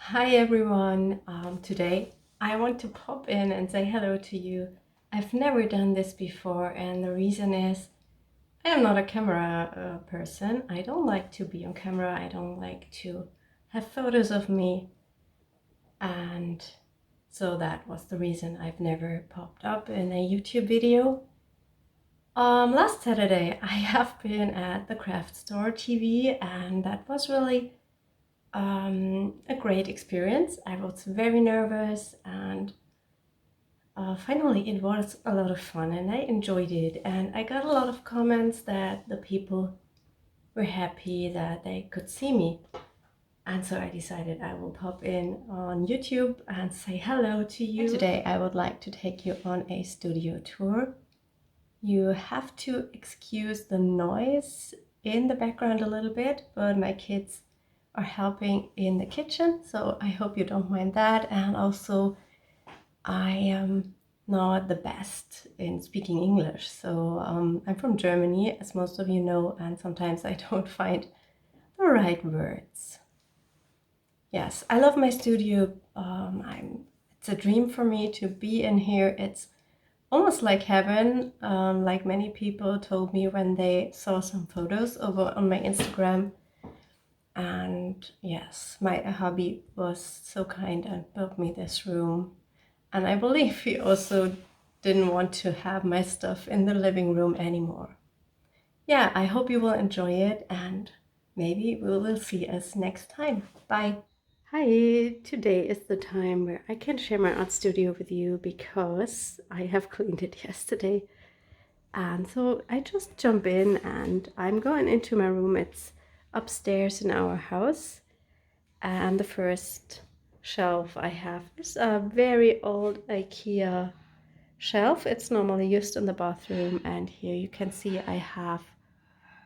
Hi everyone. Today I want to pop in and say hello to you. I've never done this before, and the reason is I am not a camera person. I don't like to be on camera. I don't like to have photos of me, and so that was the reason I've never popped up in a YouTube video. Last Saturday I have been at the craft store TV, and that was really a great experience. I was very nervous, and finally it was a lot of fun and I enjoyed it. And I got a lot of comments that the people were happy that they could see me. And so I decided I will pop in on YouTube and say hello to you. Today I would like to take you on a studio tour. You have to excuse the noise in the background a little bit, but my kids are helping in the kitchen, so I hope you don't mind that. And also I am not the best in speaking English, so I'm from Germany, as most of you know, and sometimes I don't find the right words. Yes, I love my studio. It's a dream for me to be in here. It's almost like heaven, like many people told me when they saw some photos over on my Instagram. And yes, my hubby was so kind and built me this room. And I believe he also didn't want to have my stuff in the living room anymore. Yeah, I hope you will enjoy it, and maybe we will see us next time. Bye. Hi, today is the time where I can share my art studio with you because I have cleaned it yesterday. And so I just jump in and I'm going into my room. It's upstairs in our house. And the first shelf I have is a very old IKEA shelf. It's normally used in the bathroom. And here you can see I have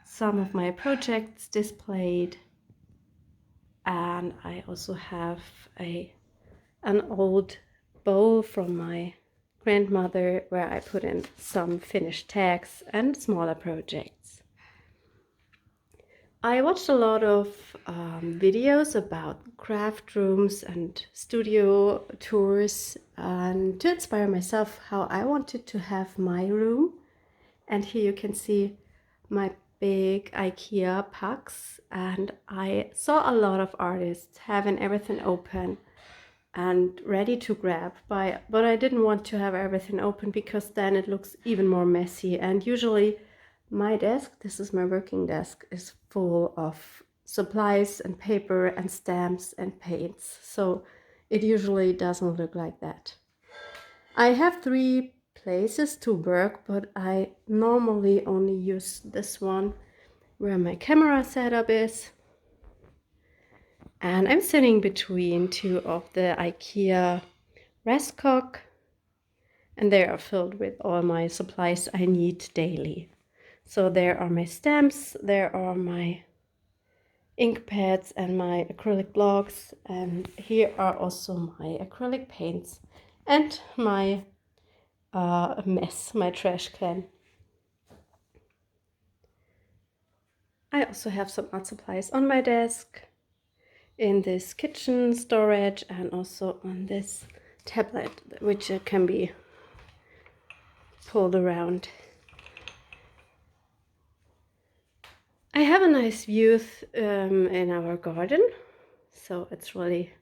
some of my projects displayed. And I also have an old bowl from my grandmother where I put in some finished tags and smaller projects. I watched a lot of videos about craft rooms and studio tours, and to inspire myself how I wanted to have my room. And here you can see my big IKEA pucks, and I saw a lot of artists having everything open and ready to grab but I didn't want to have everything open because then it looks even more messy. And usually my desk, this is my working desk, is full of supplies and paper and stamps and paints, so it usually doesn't look like that. I have 3 places to work, but I normally only use this one where my camera setup is. And I'm sitting between 2 of the IKEA restcock, and they are filled with all my supplies I need daily. So there are my stamps, there are my ink pads and my acrylic blocks, and here are also my acrylic paints and my mess, my trash can. I also have some art supplies on my desk, in this kitchen storage, and also on this tablet, which can be pulled around. I have a nice view in our garden, so it's really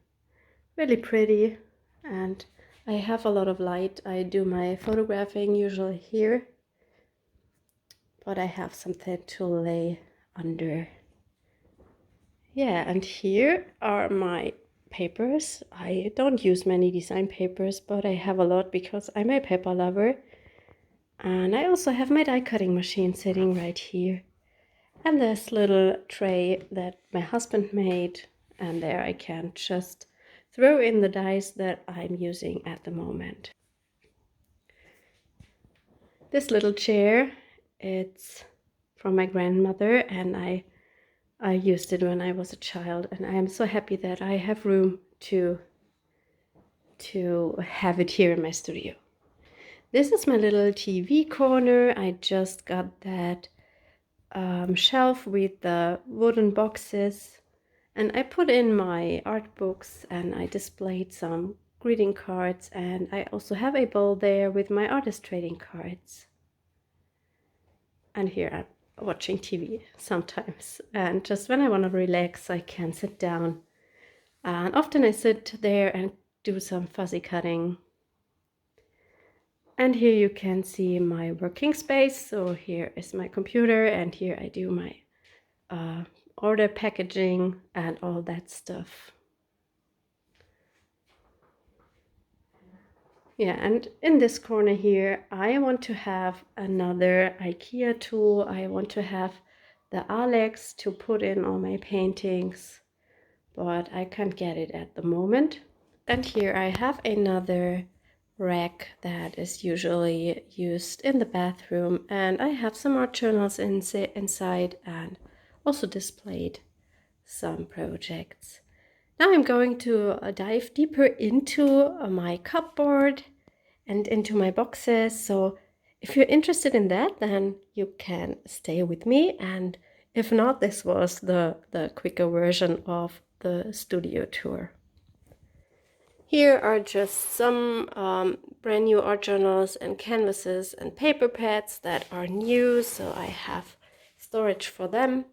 pretty, and I have a lot of light. I do my photographing usually here, but I have something to lay under. Yeah, and here are my papers. I don't use many design papers, but I have a lot because I'm a paper lover. And I also have my die cutting machine sitting right here. And this little tray that my husband made, and there I can just throw in the dies that I'm using at the moment. This little chair, it's from my grandmother, and I used it when I was a child, and I am so happy that I have room to have it here in my studio. This is my little TV corner. I just got that shelf with the wooden boxes And I put in my art books and I displayed some greeting cards, and I also have a bowl there with my artist trading cards. And here I'm watching TV sometimes, and just when I want to relax I can sit down, and often I sit there and do some fuzzy cutting. And here you can see my working space. So here is my computer, and here I do my order packaging and all that stuff. Yeah, and in this corner here, I want to have another IKEA tool. I want to have the Alex to put in all my paintings, but I can't get it at the moment. And here I have another rack that is usually used in the bathroom, and I have some art journals inside and also displayed some projects. Now I'm going to dive deeper into my cupboard and into my boxes. So if you're interested in that, then you can stay with me. And if not, this was the quicker version of the studio tour. Here are just some brand new art journals and canvases and paper pads that are new, so I have storage for them.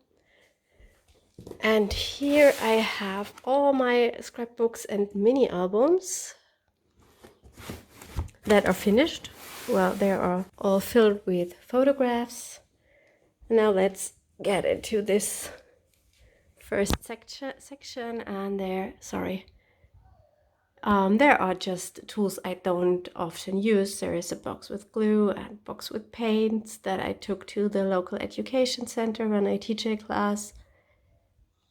And here I have all my scrapbooks and mini albums that are finished. Well, they are all filled with photographs. Now let's get into this first section, and there are just tools I don't often use. There is a box with glue and a box with paints that I took to the local education center when I teach a class.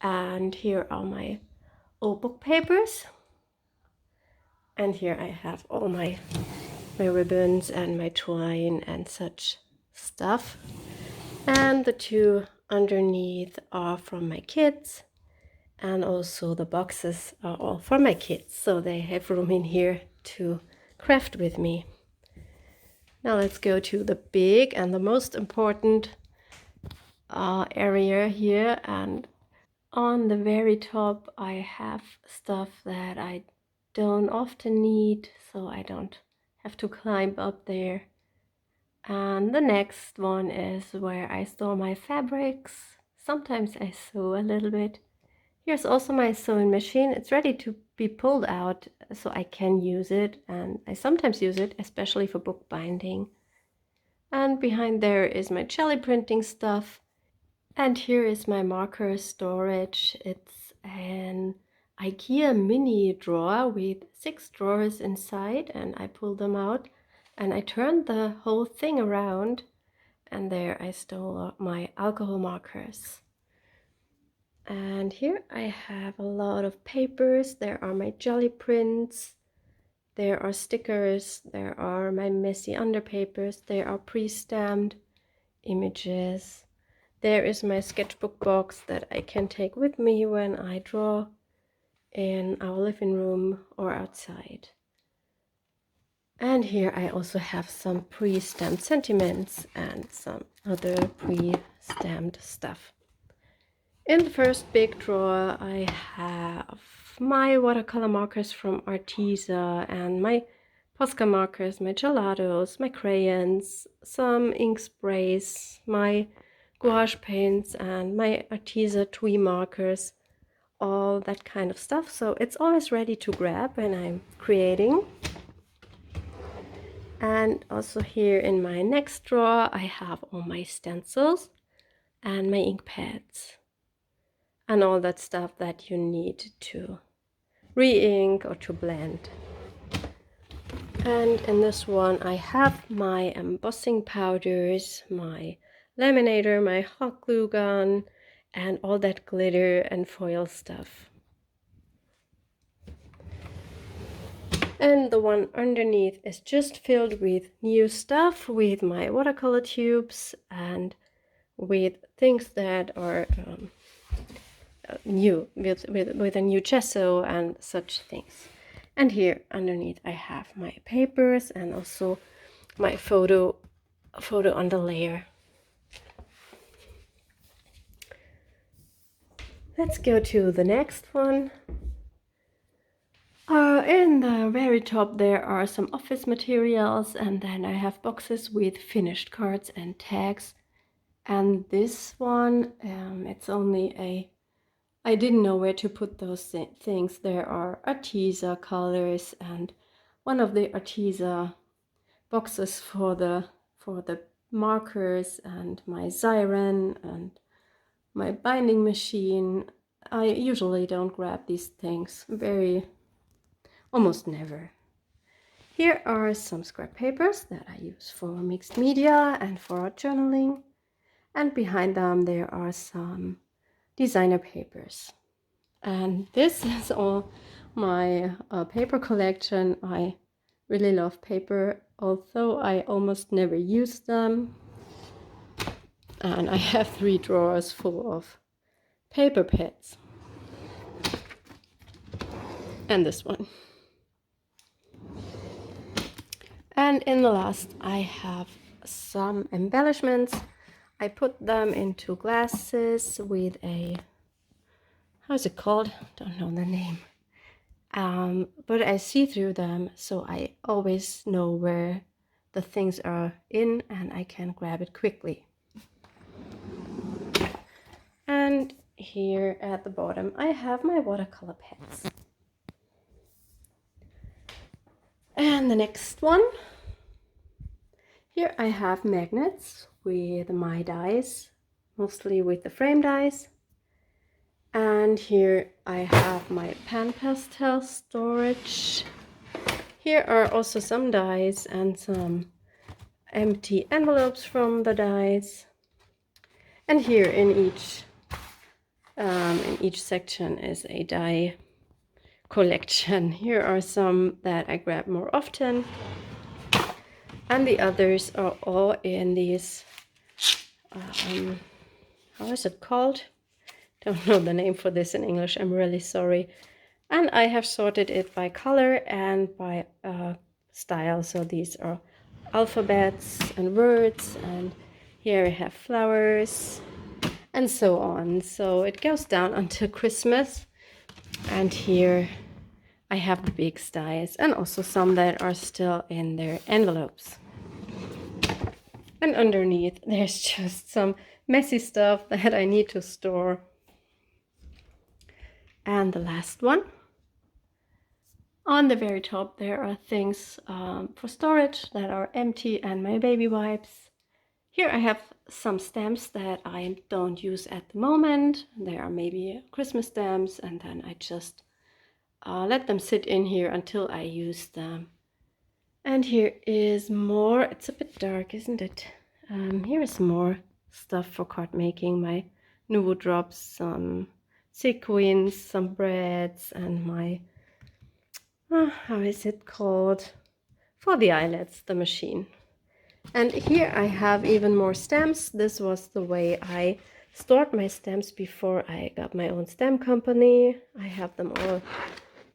And here are my old book papers. And here I have all my ribbons and my twine and such stuff. And the two underneath are from my kids. And also the boxes are all for my kids, so they have room in here to craft with me. Now let's go to the big and the most important area here, and on the very top I have stuff that I don't often need, so I don't have to climb up there. And the next one is where I store my fabrics. Sometimes I sew a little bit. Here's also my sewing machine. It's ready to be pulled out, so I can use it, and I sometimes use it, especially for book binding. And behind there is my jelly printing stuff. And here is my marker storage. It's an IKEA mini drawer with 6 drawers inside, and I pulled them out and I turned the whole thing around, and there I store my alcohol markers. And here I have a lot of papers. There are my jelly prints, there are stickers, there are my messy underpapers, there are pre-stamped images. There is my sketchbook box that I can take with me when I draw in our living room or outside. And here I also have some pre-stamped sentiments and some other pre-stamped stuff. In the first big drawer I have my watercolor markers from Arteza and my Posca markers, my gelatos, my crayons, some ink sprays, my gouache paints and my Arteza Twee markers, all that kind of stuff. So it's always ready to grab when I'm creating. And also here in my next drawer I have all my stencils and my ink pads and all that stuff that you need to re-ink or to blend. And in this one I have my embossing powders, my laminator, my hot glue gun, and all that glitter and foil stuff. And the one underneath is just filled with new stuff, with my watercolor tubes and with things that are new, with a new gesso and such things. And here underneath I have my papers and also my photo on the layer. Let's go to the next one. In the very top there are some office materials, and then I have boxes with finished cards and tags. And this one, it's only I didn't know where to put those things. There are Arteza colors and one of the Arteza boxes for the markers, and my siren and my binding machine. I usually don't grab these things, almost never. Here are some scrap papers that I use for mixed media and for journaling, and behind them there are some designer papers. And this is all my paper collection. I really love paper, although I almost never use them. And I have 3 drawers full of paper pads. And this one. And in the last I have some embellishments. I put them into glasses with a, how's it called? Don't know the name. But I see through them, so I always know where the things are in and I can grab it quickly. And here at the bottom I have my watercolor pads. And the next one, here I have magnets with my dies, mostly with the frame dies. And here I have my pan pastel storage. Here are also some dies and some empty envelopes from the dies. And here in each section is a die collection. Here are some that I grab more often, and the others are all in these, how is it called? Don't know the name for this in English, I'm really sorry. And I have sorted it by color and by style. So these are alphabets and words, and here I have flowers and so on. So it goes down until Christmas. And here I have the big dies and also some that are still in their envelopes. And underneath there's just some messy stuff that I need to store. And the last one. On the very top there are things for storage that are empty, and my baby wipes. Here I have some stamps that I don't use at the moment. There are maybe Christmas stamps, and then I just let them sit in here until I use them. And here is more. It's a bit dark, isn't it? Here is more stuff for card making. My Nuvo drops, some sequins, some breads, and my, how is it called? For the eyelets, the machine. And here I have even more stamps. This was the way I stored my stamps before I got my own stamp company. I have them all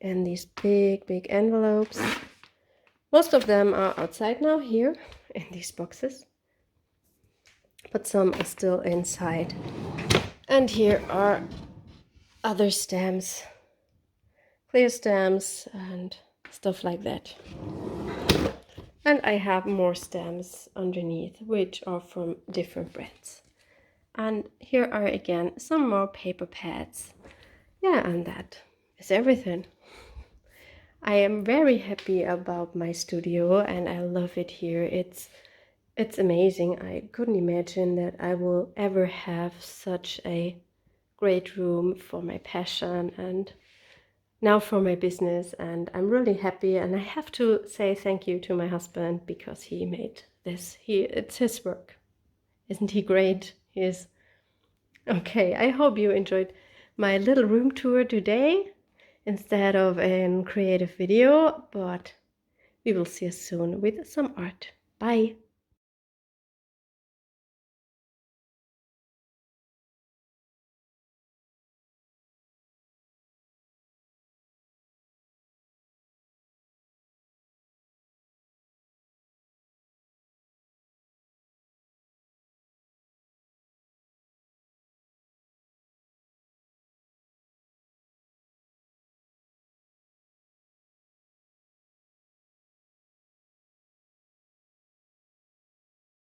in these big envelopes. Most of them are outside now, here in these boxes, but some are still inside. And here are other stamps, clear stamps and stuff like that. And I have more stamps underneath, which are from different brands. And here are again some more paper pads. Yeah, and that is everything. I am very happy about my studio and I love it here. It's amazing. I couldn't imagine that I will ever have such a great room for my passion and now for my business, and I'm really happy. And I have to say thank you to my husband because he made this. It's his work. Isn't he great? He is. Okay, I hope you enjoyed my little room tour today instead of a creative video, but we will see you soon with some art. Bye!